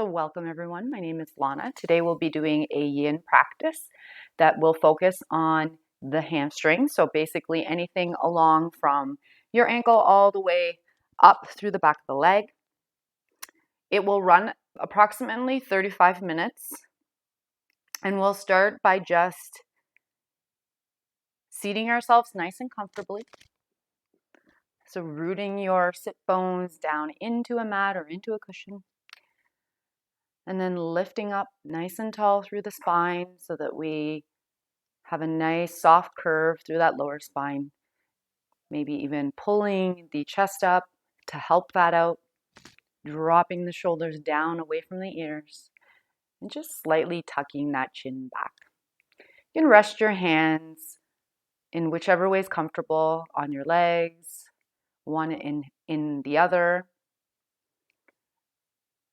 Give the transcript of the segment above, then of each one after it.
So welcome everyone, my name is Lana. Today we'll be doing a yin practice that will focus on the hamstrings. So basically anything along from your ankle all the way up through the back of the leg. It will run approximately 35 minutes and we'll start by just seating ourselves nice and comfortably. So rooting your sit bones down into a mat or into a cushion. And then lifting up nice and tall through the spine so that we have a nice soft curve through that lower spine. Maybe even pulling the chest up to help that out. Dropping the shoulders down away from the ears. And just slightly tucking that chin back. You can rest your hands in whichever way is comfortable on your legs. One in the other.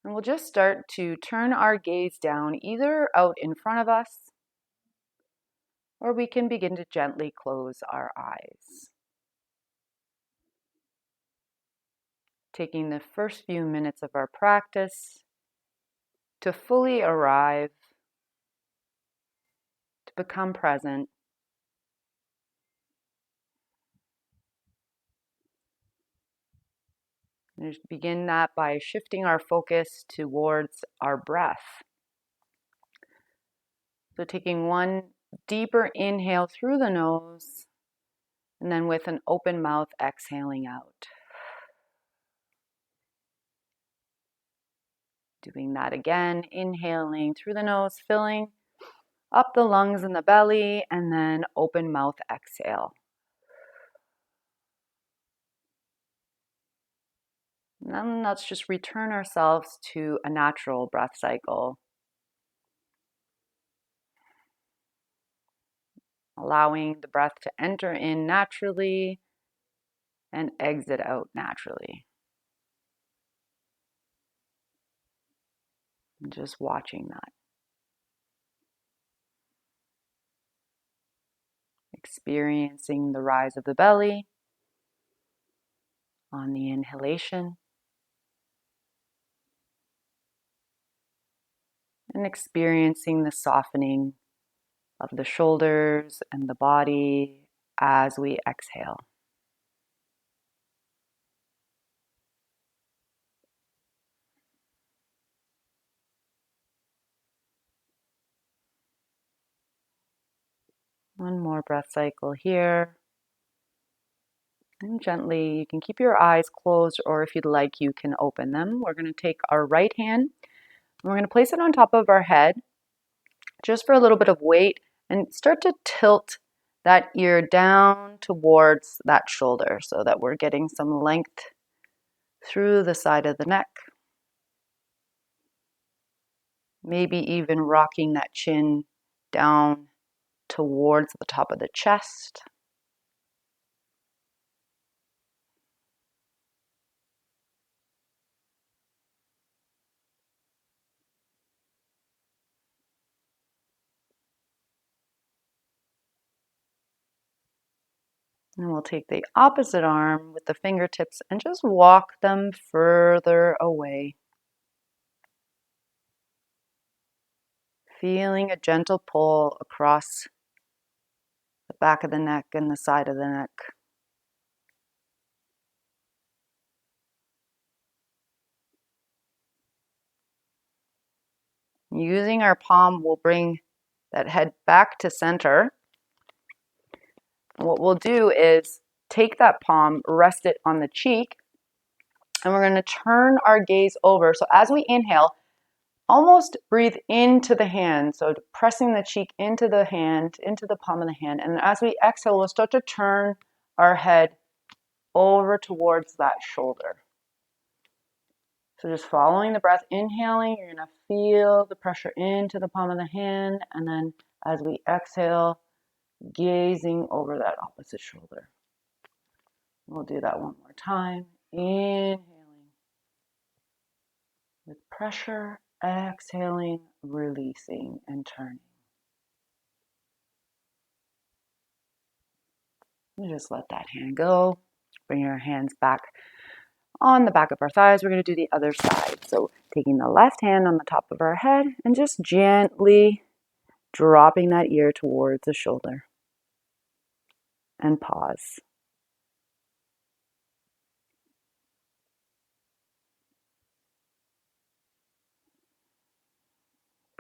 And we'll just start to turn our gaze down either out in front of us, or we can begin to gently close our eyes. Taking the first few minutes of our practice to fully arrive, to become present. And just begin that by shifting our focus towards our breath. So taking one deeper inhale through the nose, and then with an open mouth, exhaling out. Doing that again, inhaling through the nose, filling up the lungs and the belly, and then open mouth exhale. And then let's just return ourselves to a natural breath cycle. Allowing the breath to enter in naturally and exit out naturally. And just watching that. Experiencing the rise of the belly on the inhalation. And experiencing the softening of the shoulders and the body as we exhale. One more breath cycle here. And gently, you can keep your eyes closed, or if you'd like, you can open them. We're going to take our right hand, and we're going to place it on top of our head, just for a little bit of weight, and start to tilt that ear down towards that shoulder so that we're getting some length through the side of the neck. Maybe even rocking that chin down towards the top of the chest. And we'll take the opposite arm with the fingertips and just walk them further away. Feeling a gentle pull across the back of the neck and the side of the neck. Using our palm, we'll bring that head back to center. And what we'll do is take that palm, rest it on the cheek, and we're going to turn our gaze over. So as we inhale, almost breathe into the hand. So pressing the cheek into the hand, into the palm of the hand. And as we exhale, we'll start to turn our head over towards that shoulder. So just following the breath, inhaling, you're going to feel the pressure into the palm of the hand. And then as we exhale, gazing over that opposite shoulder. We'll do that one more time. Inhaling with pressure, exhaling, releasing, and turning. And just let that hand go. Bring your hands back on the back of our thighs. We're going to do the other side. So taking the left hand on the top of our head and just gently dropping that ear towards the shoulder. And pause.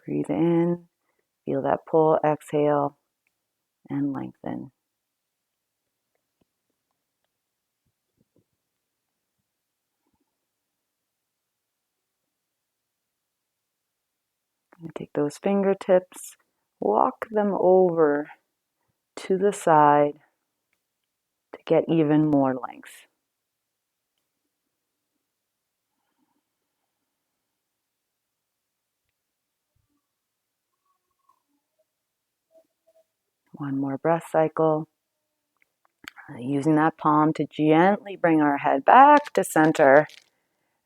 Breathe in, feel that pull, exhale, and lengthen. And take those fingertips, walk them over to the side to get even more length. One more breath cycle. Using that palm to gently bring our head back to center.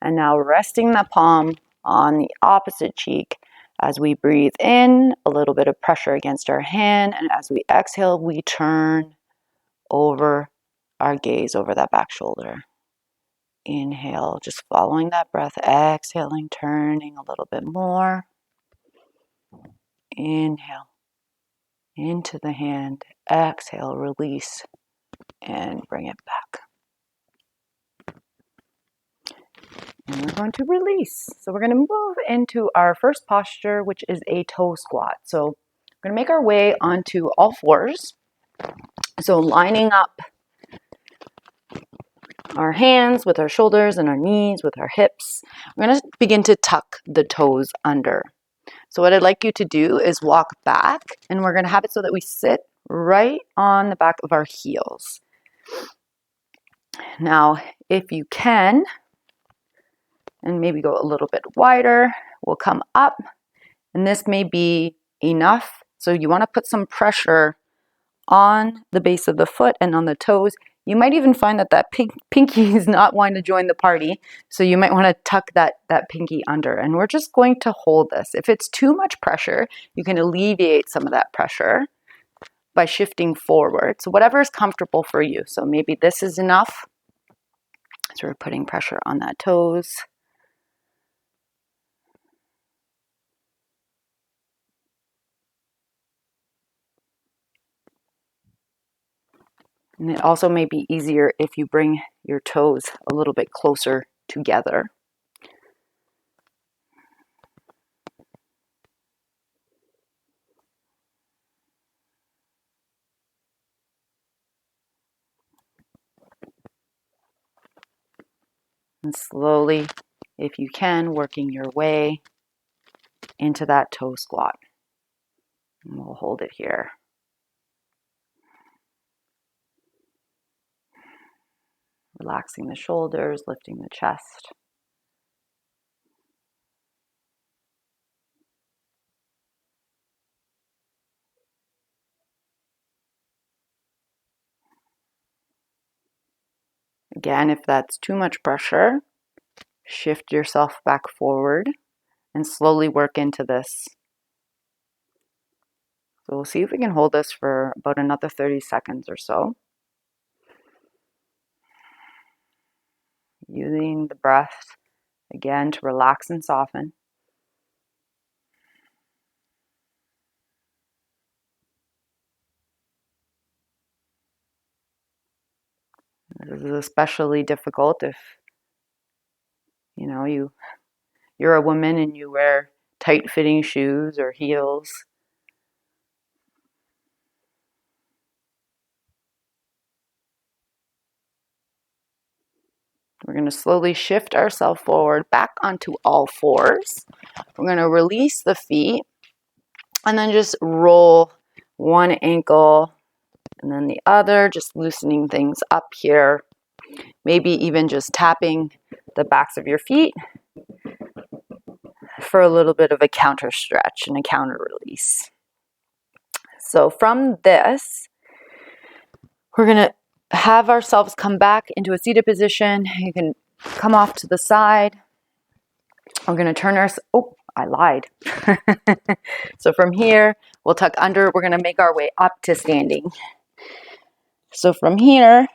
And now resting the palm on the opposite cheek. As we breathe in, a little bit of pressure against our hand. And as we exhale, we turn over our gaze over that back shoulder. Inhale, just following that breath. Exhaling, turning a little bit more. Inhale into the hand. Exhale, release, and bring it back. And we're going to release. So we're going to move into our first posture, which is a toe squat. So we're going to make our way onto all fours. So lining up our hands with our shoulders and our knees with our hips. We're going to begin to tuck the toes under. So what I'd like you to do is walk back, and we're going to have it so that we sit right on the back of our heels. Now, if you can, and maybe go a little bit wider, we'll come up, and this may be enough. So you want to put some pressure on the base of the foot and on the toes. You might even find that that pinky is not wanting to join the party, so you might want to tuck that pinky under. And we're just going to hold this. If it's too much pressure, you can alleviate some of that pressure by shifting forward. So whatever is comfortable for you. So maybe this is enough. So we're putting pressure on that toes. And it also may be easier if you bring your toes a little bit closer together. And slowly, if you can, working your way into that toe squat. And we'll hold it here. Relaxing the shoulders, lifting the chest. Again, if that's too much pressure, shift yourself back forward and slowly work into this. So we'll see if we can hold this for about another 30 seconds or so. Using the breath again to relax and soften. This is especially difficult if you're a woman and you wear tight-fitting shoes or heels. We're going to slowly shift ourselves forward back onto all fours. We're going to release the feet and then just roll one ankle and then the other, just loosening things up here. Maybe even just tapping the backs of your feet for a little bit of a counter stretch and a counter release. So from this, we're going to have ourselves come back into a seated position. You can come off to the side. We're going to turn our, I lied. So from here, we'll tuck under. We're going to make our way up to standing. So from here,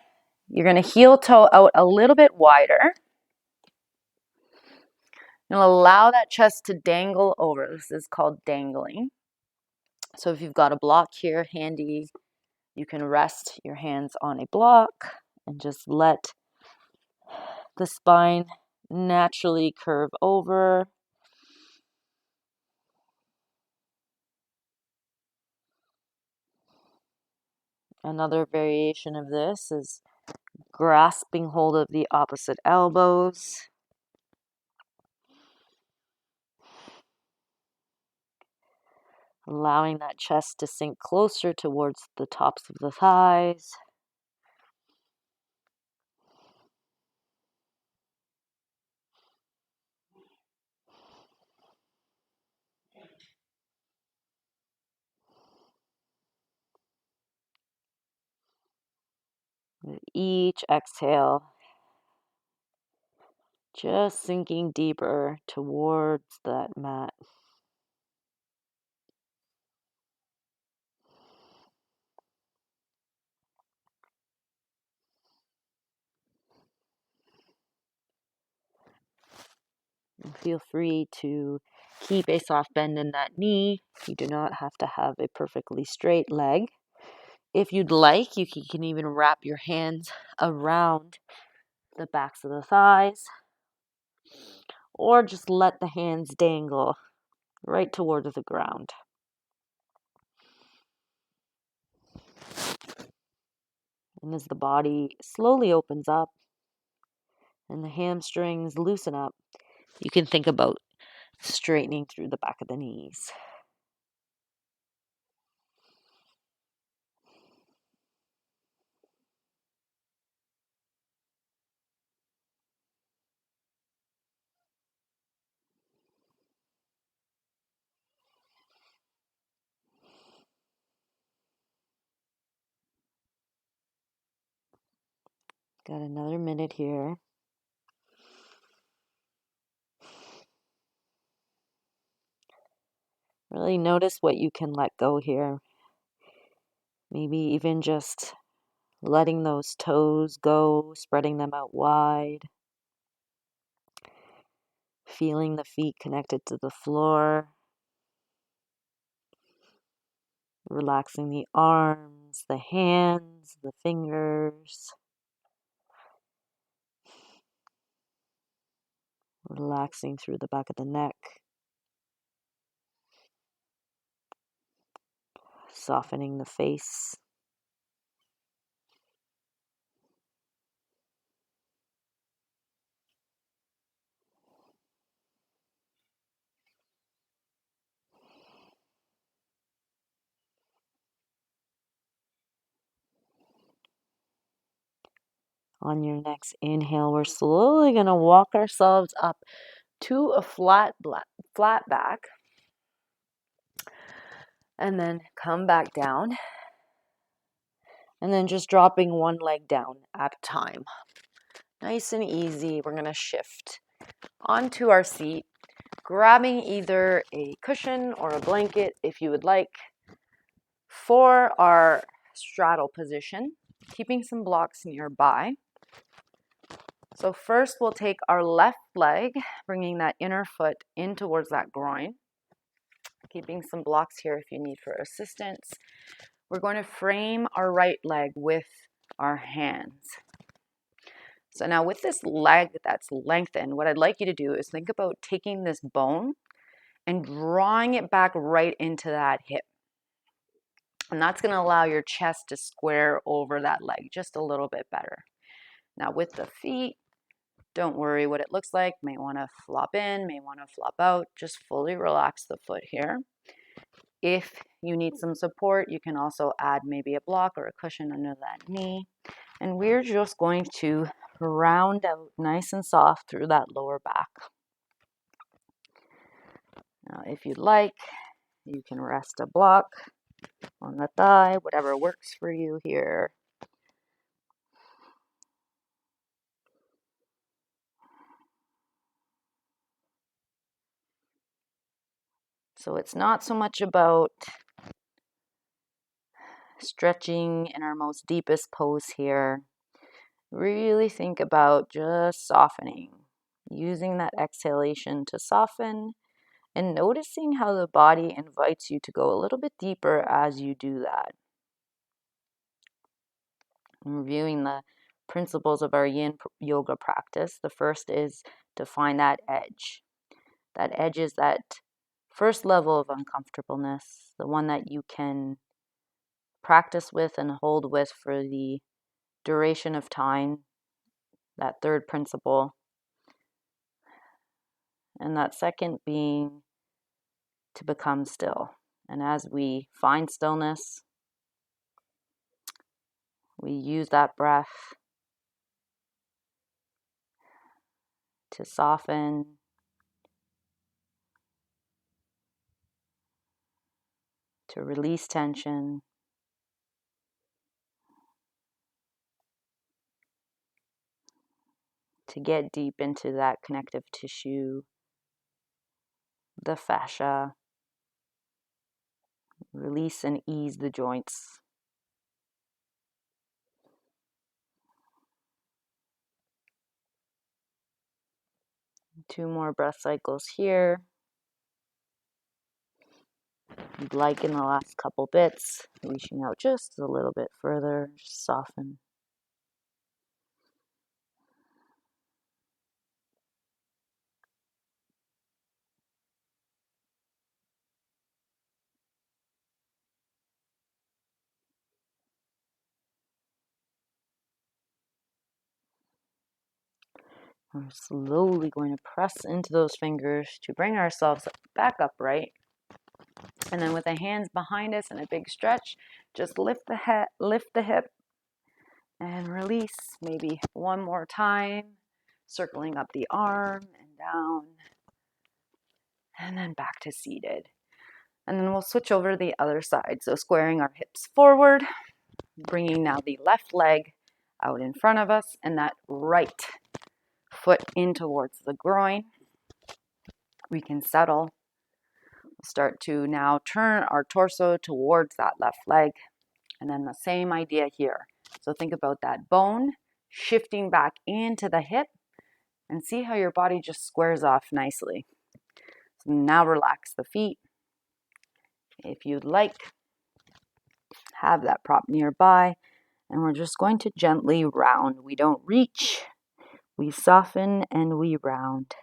you're going to heel toe out a little bit wider. And allow that chest to dangle over. This is called dangling. So if you've got a block here handy, you can rest your hands on a block and just let the spine naturally curve over. Another variation of this is grasping hold of the opposite elbows. Allowing that chest to sink closer towards the tops of the thighs. With each exhale, just sinking deeper towards that mat. And feel free to keep a soft bend in that knee. You do not have to have a perfectly straight leg. If you'd like, you can even wrap your hands around the backs of the thighs, or just let the hands dangle right towards the ground. And as the body slowly opens up and the hamstrings loosen up, you can think about straightening through the back of the knees. Got another minute here. Really notice what you can let go here. Maybe even just letting those toes go, spreading them out wide. Feeling the feet connected to the floor. Relaxing the arms, the hands, the fingers. Relaxing through the back of the neck. Softening the face. On your next inhale, we're slowly going to walk ourselves up to a flat back. And then come back down. And then just dropping one leg down at a time. Nice and easy. We're going to shift onto our seat, grabbing either a cushion or a blanket if you would like for our straddle position, keeping some blocks nearby. So first we'll take our left leg, bringing that inner foot in towards that groin, keeping some blocks here if you need for assistance. We're going to frame our right leg with our hands. So now with this leg that's lengthened, what I'd like you to do is think about taking this bone and drawing it back right into that hip. And that's going to allow your chest to square over that leg just a little bit better. Now with the feet, don't worry what it looks like. May want to flop in, may want to flop out. Just fully relax the foot here. If you need some support, you can also add maybe a block or a cushion under that knee. And we're just going to round out nice and soft through that lower back. Now, if you'd like, you can rest a block on the thigh, whatever works for you here. So it's not so much about stretching in our most deepest pose here. Really think about just softening using that exhalation to soften and noticing how the body invites you to go a little bit deeper as you do that. And reviewing the principles of our yin yoga practice, the first is to find that edge. That edge is that first level of uncomfortableness, the one that you can practice with and hold with for the duration of time, that third principle. And that second being to become still. And as we find stillness, we use that breath to soften, to release tension, to get deep into that connective tissue, the fascia, release and ease the joints. Two more breath cycles here. Like in the last couple bits, reaching out just a little bit further, just soften. We're slowly going to press into those fingers to bring ourselves back upright. And then with the hands behind us and a big stretch, just lift the head, lift the hip, and release. Maybe one more time, circling up the arm and down, and then back to seated. And then we'll switch over to the other side. So squaring our hips forward, bringing now the left leg out in front of us, and that right foot in towards the groin. We can settle. Start to now turn our torso towards that left leg. And then the same idea here. So think about that bone shifting back into the hip and see how your body just squares off nicely. So now relax the feet. If you'd like, have that prop nearby. And we're just going to gently round. We don't reach, we soften and we round.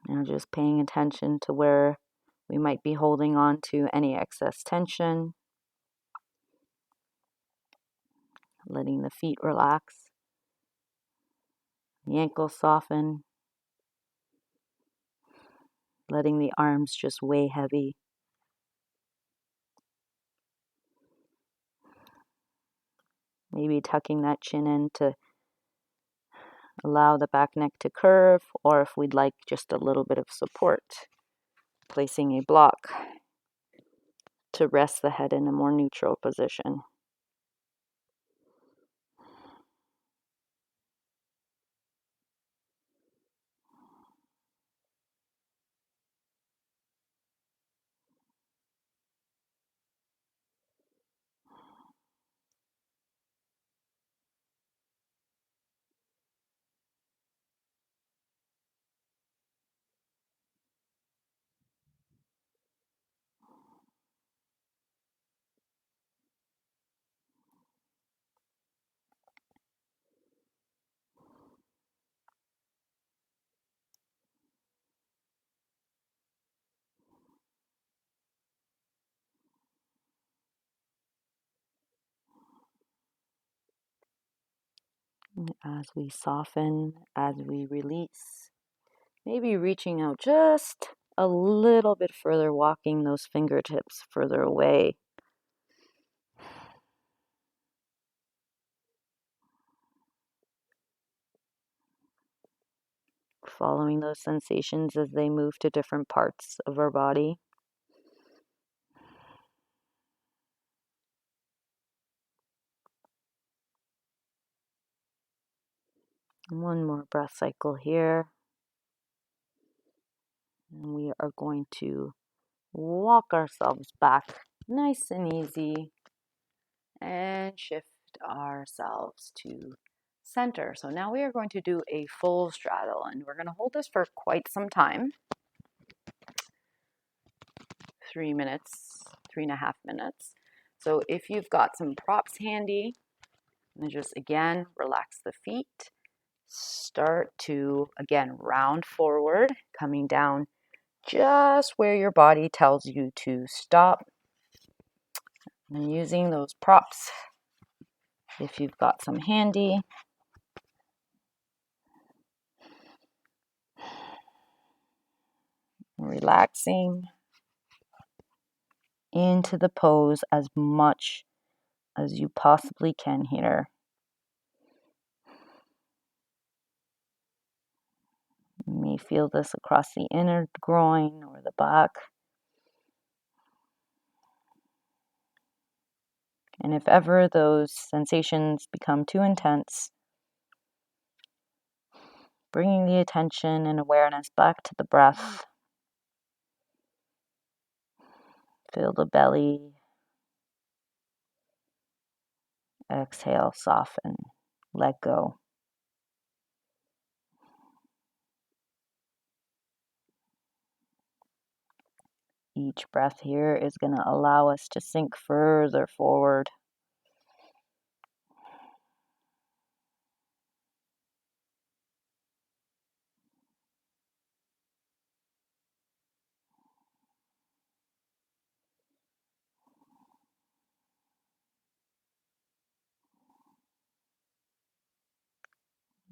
Now just paying attention to where we might be holding on to any excess tension. Letting the feet relax. The ankles soften. Letting the arms just weigh heavy. Maybe tucking that chin in to allow the back neck to curve, or if we'd like just a little bit of support, placing a block to rest the head in a more neutral position. As we soften, as we release, maybe reaching out just a little bit further, walking those fingertips further away. Following those sensations as they move to different parts of our body. One more breath cycle here. And we are going to walk ourselves back nice and easy and shift ourselves to center. So now we are going to do a full straddle, and we're going to hold this for quite some time. 3 minutes, 3.5 minutes. So if you've got some props handy, and just again relax the feet, start to again round forward, coming down just where your body tells you to stop, and using those props if you've got some handy. Relaxing into the pose as much as you possibly can here. You may feel this across the inner groin or the back. And if ever those sensations become too intense, bringing the attention and awareness back to the breath. Feel the belly. Exhale, soften, let go. Each breath here is going to allow us to sink further forward.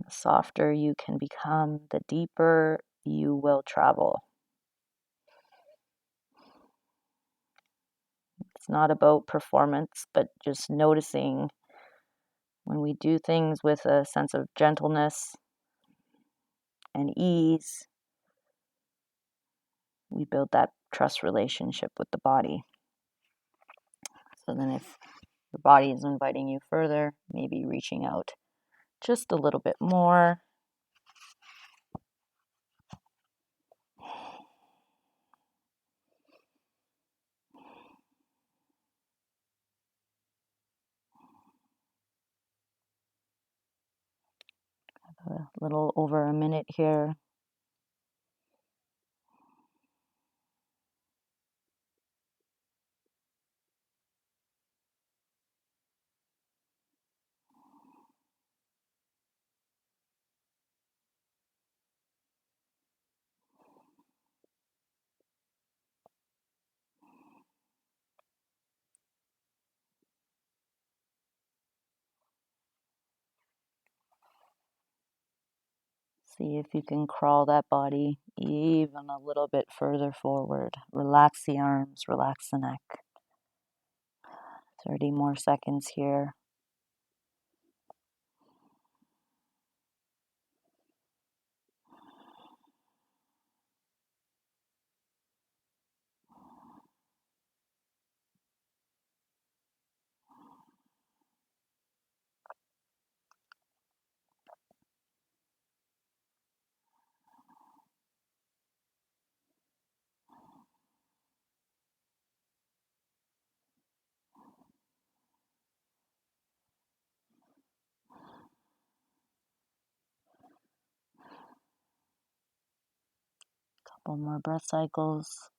The softer you can become, the deeper you will travel. It's not about performance, but just noticing when we do things with a sense of gentleness and ease, we build that trust relationship with the body. So then if your body is inviting you further, maybe reaching out just a little bit more. A little over a minute here. See if you can crawl that body even a little bit further forward. Relax the arms, relax the neck. 30 more seconds here. Couple more breath cycles.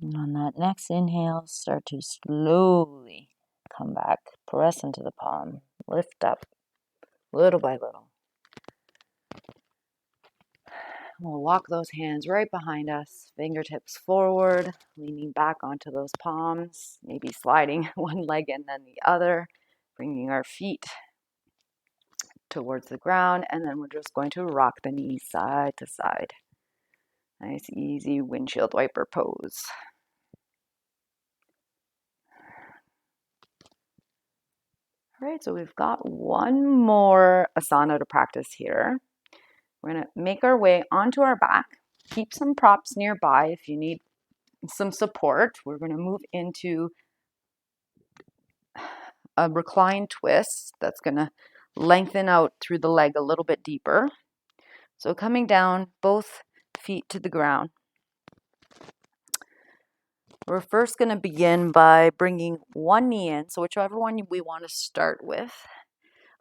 And on that next inhale, start to slowly come back. Press into the palm. Lift up little by little. We'll walk those hands right behind us, fingertips forward, leaning back onto those palms, maybe sliding one leg and then the other, bringing our feet towards the ground, and then we're just going to rock the knees side to side. Nice, easy windshield wiper pose. All right, so we've got one more asana to practice here. We're going to make our way onto our back. Keep some props nearby if you need some support. We're going to move into a reclined twist that's going to lengthen out through the leg a little bit deeper. So coming down, both feet to the ground. We're first going to begin by bringing one knee in, so whichever one we want to start with,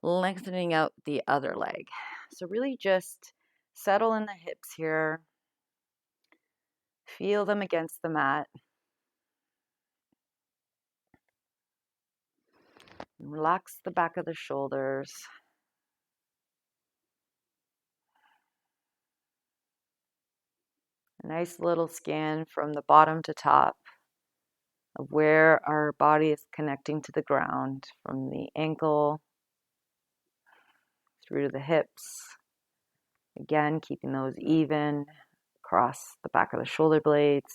lengthening out the other leg. So really just settle in the hips here. Feel them against the mat. Relax the back of the shoulders. A nice little scan from the bottom to top of where our body is connecting to the ground, from the ankle through to the hips. Again, keeping those even across the back of the shoulder blades.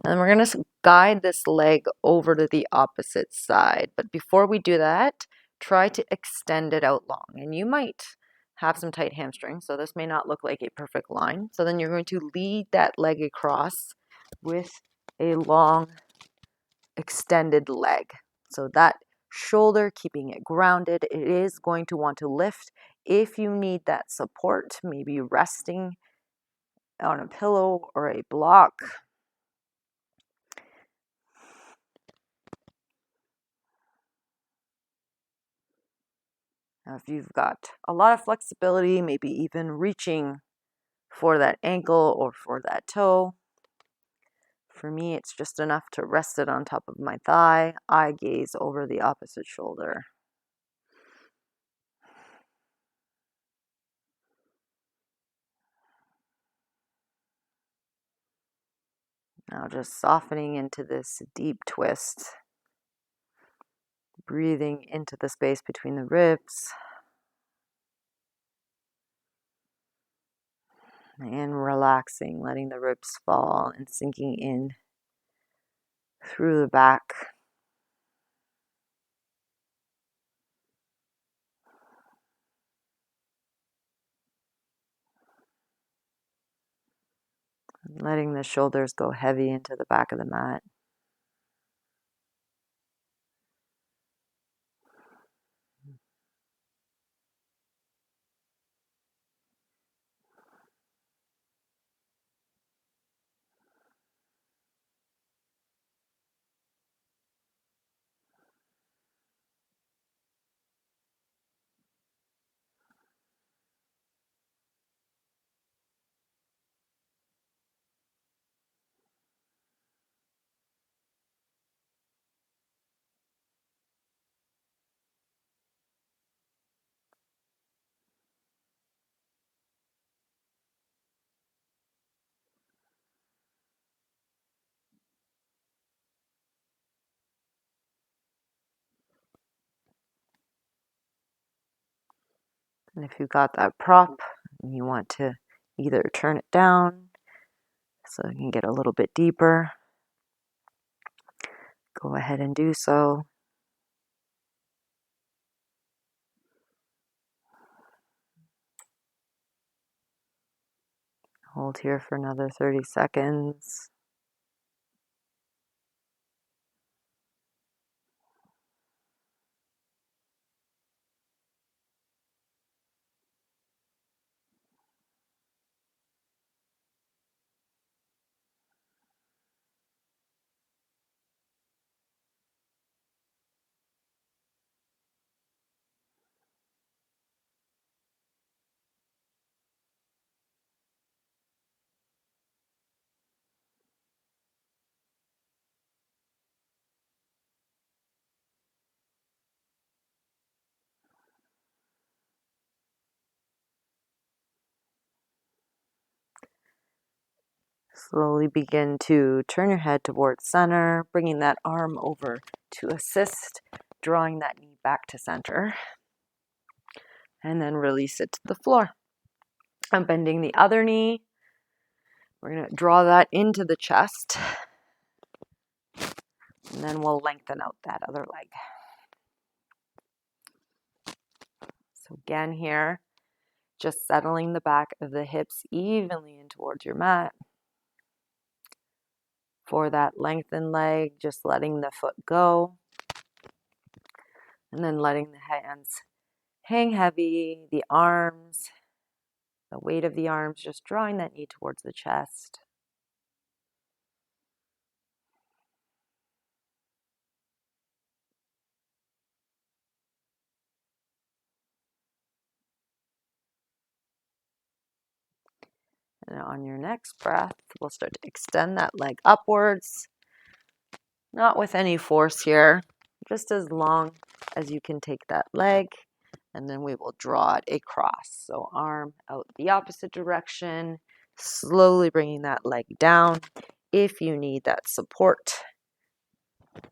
And then we're going to guide this leg over to the opposite side. But before we do that, try to extend it out long. And you might have some tight hamstrings, so this may not look like a perfect line. So then you're going to lead that leg across with a long extended leg. So that shoulder, keeping it grounded, it is going to want to lift. If you need that support, maybe resting on a pillow or a block. Now, if you've got a lot of flexibility, maybe even reaching for that ankle or for that toe. For me, it's just enough to rest it on top of my thigh. I gaze over the opposite shoulder. Now just softening into this deep twist. Breathing into the space between the ribs. And relaxing, letting the ribs fall and sinking in through the back. Letting the shoulders go heavy into the back of the mat. And if you've got that prop and you want to either turn it down so you can get a little bit deeper, go ahead and do so. Hold here for another 30 seconds. Slowly begin to turn your head towards center, bringing that arm over to assist, drawing that knee back to center, and then release it to the floor. I'm bending the other knee. We're going to draw that into the chest, and then we'll lengthen out that other leg. So again here, just settling the back of the hips evenly in towards your mat. For that lengthened leg, just letting the foot go. And then letting the hands hang heavy, the arms The weight of the arms, just drawing that knee towards the chest. And on your next breath, we'll start to extend that leg upwards. Not with any force here, just as long as you can take that leg. And then we will draw it across. So arm out the opposite direction, slowly bringing that leg down. If you need that support,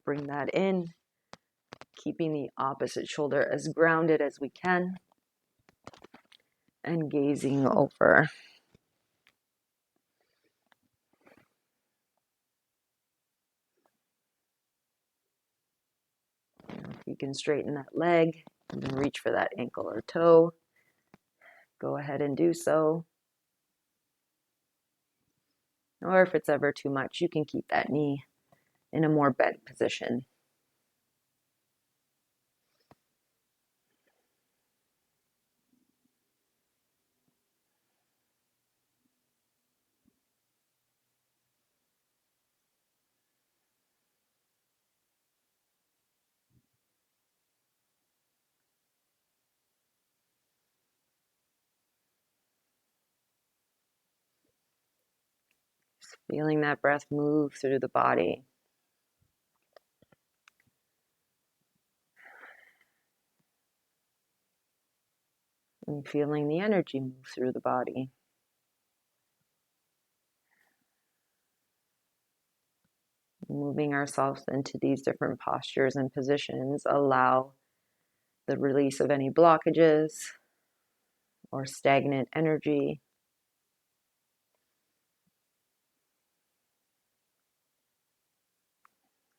bring that in, keeping the opposite shoulder as grounded as we can, and gazing over. If you can straighten that leg and then reach for that ankle or toe, go ahead and do so. Or if it's ever too much, you can keep that knee in a more bent position. Just feeling that breath move through the body. And feeling the energy move through the body. Moving ourselves into these different postures and positions allow the release of any blockages or stagnant energy.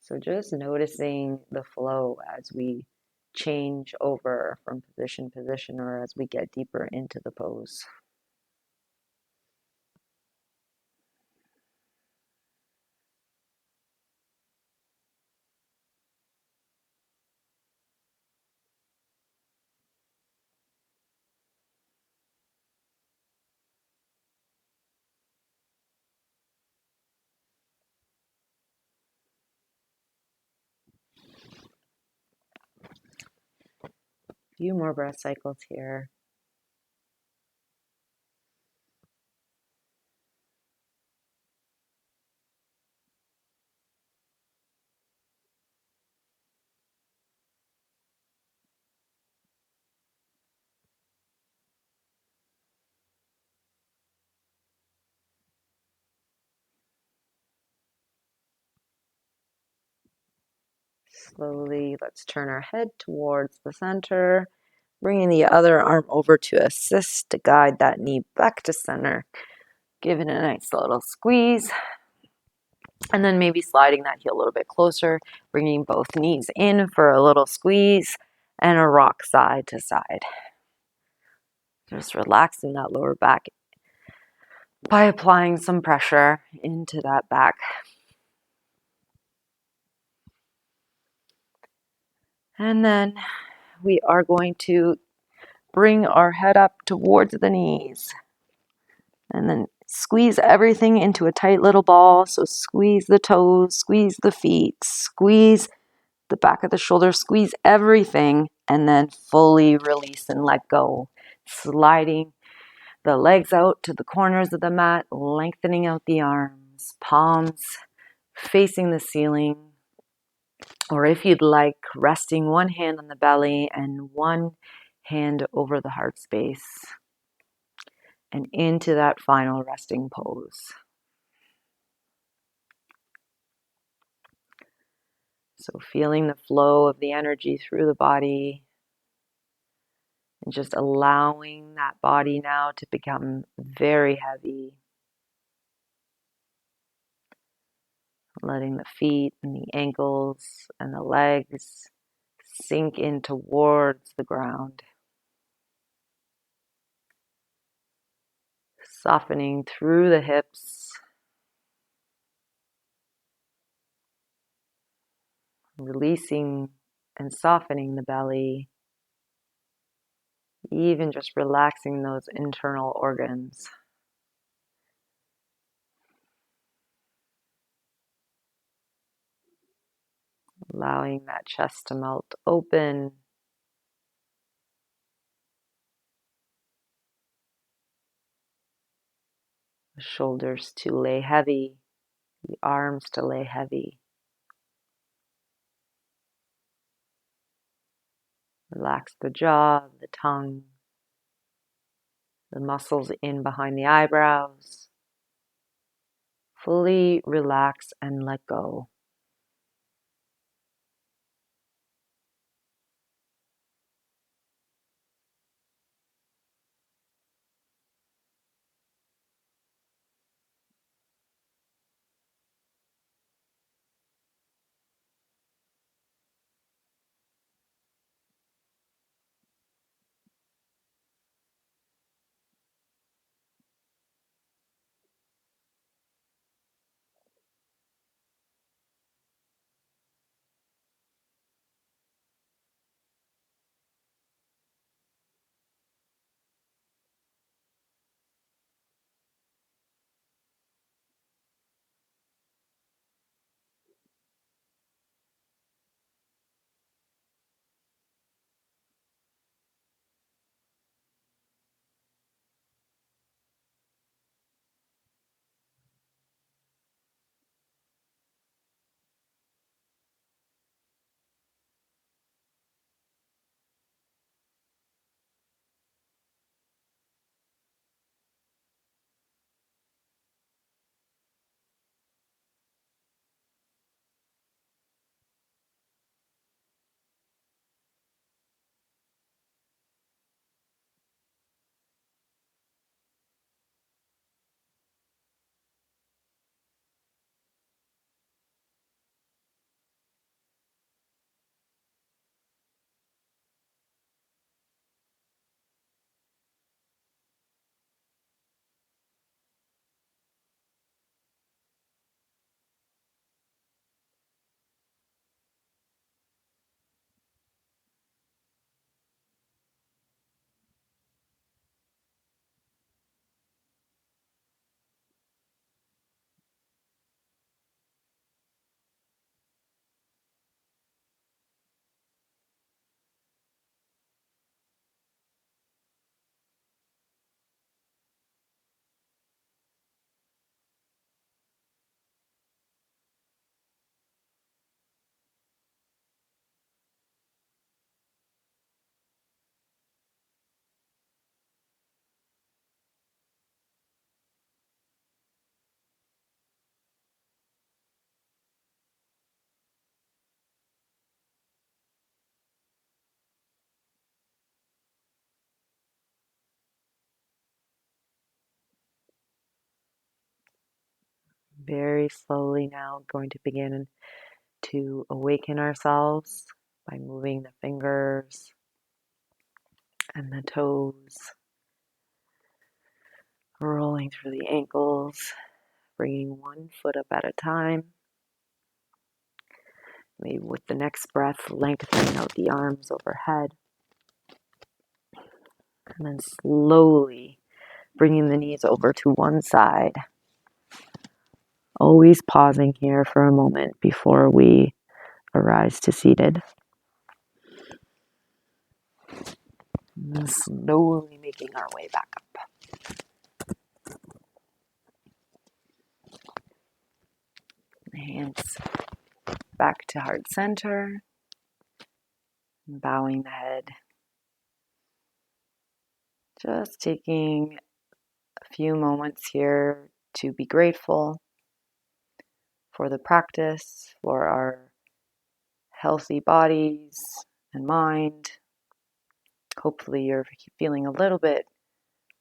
So just noticing the flow as we change over from position to position or as we get deeper into the pose. Few more breath cycles here. Slowly, let's turn our head towards the center, bringing the other arm over to assist to guide that knee back to center. Give it a nice little squeeze. And then maybe sliding that heel a little bit closer, bringing both knees in for a little squeeze and a rock side to side. Just relaxing that lower back by applying some pressure into that back. And then we are going to bring our head up towards the knees. And then squeeze everything into a tight little ball. So squeeze the toes, squeeze the feet, squeeze the back of the shoulder, squeeze everything, and then fully release and let go. Sliding the legs out to the corners of the mat, lengthening out the arms, palms facing the ceiling. Or if you'd like, resting one hand on the belly and one hand over the heart space. And into that final resting pose. So feeling the flow of the energy through the body and just allowing that body now to become very heavy. Letting the feet and the ankles and the legs sink in towards the ground. Softening through the hips. Releasing and softening the belly. Even just relaxing those internal organs. Allowing that chest to melt open. The shoulders to lay heavy. The arms to lay heavy. Relax the jaw, the tongue, the muscles in behind the eyebrows. Fully relax and let go. Very slowly now, going to begin to awaken ourselves by moving the fingers and the toes, rolling through the ankles, bringing one foot up at a time. Maybe with the next breath, lengthening out the arms overhead. And then slowly bringing the knees over to one side. Always pausing here for a moment before we arise to seated. And then slowly making our way back up. Hands back to heart center. Bowing the head. Just taking a few moments here to be grateful for the practice, for our healthy bodies and mind. Hopefully you're feeling a little bit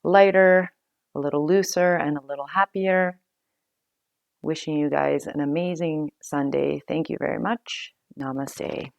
lighter, a little looser, and a little happier. Wishing you guys an amazing Sunday. Thank you very much. Namaste.